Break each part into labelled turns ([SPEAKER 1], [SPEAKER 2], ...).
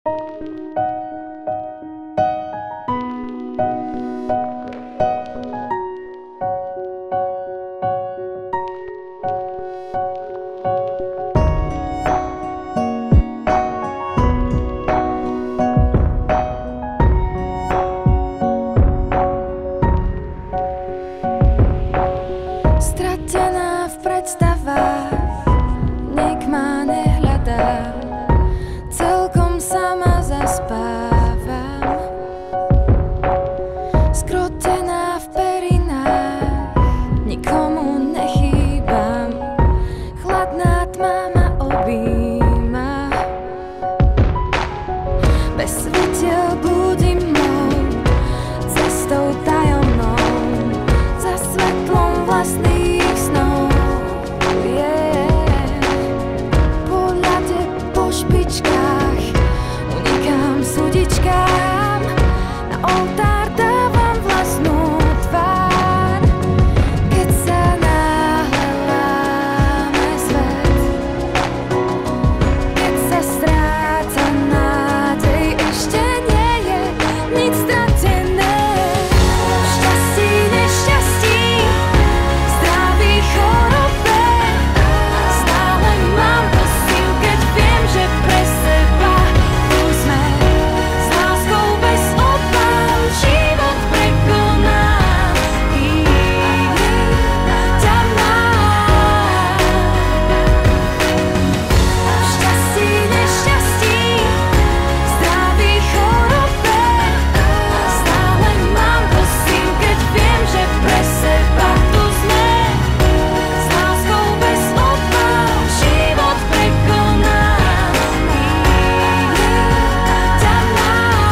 [SPEAKER 1] Stratená v predstavách, nik ma nehľadá, celkom sama zaspávam. Skrotená v perinách, nikomu nechýbam, chladná tma ma objíma. Bez svetiel blúdim mnou, cestou tajomnou, za svetlom vlastných snov. Po ľade, po špičkách unikám súdičkám, na oltár dávam vlastnú tvár. Keď sa náhle láme svet, keď sa stráca nádej, ešte nie je nič stratené. V šťastí, nešťastí, zdraví, chorobe, stále mám posilu, keď viem, že pre seba tu sme. S láskou bez obáv život prekonám i ťa mám. V šťastí, nešťastí, zdraví, chorobe, stále mám posilu, keď viem, že pre seba tu sme. S láskou bez obáv život prekonám i ťa mám.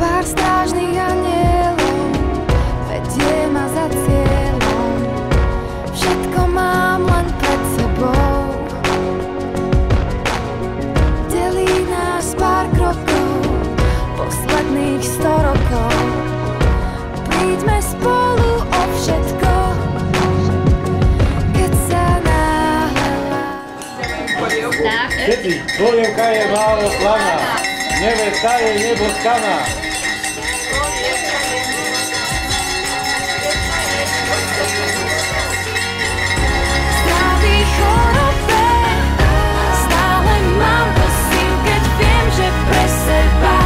[SPEAKER 1] Pár strážnych anielov vedie ma za cieľom, všetko mám len pred sebou. Delí nás pár krokov, posledných 100 rokov, príďme spolu o všetko. Keď sa náhle
[SPEAKER 2] Všetci, polievka je málo slaná, nevesta je neboskaná.
[SPEAKER 1] zdraví, chorobe, stále mám posilu, keď viem, že pre seba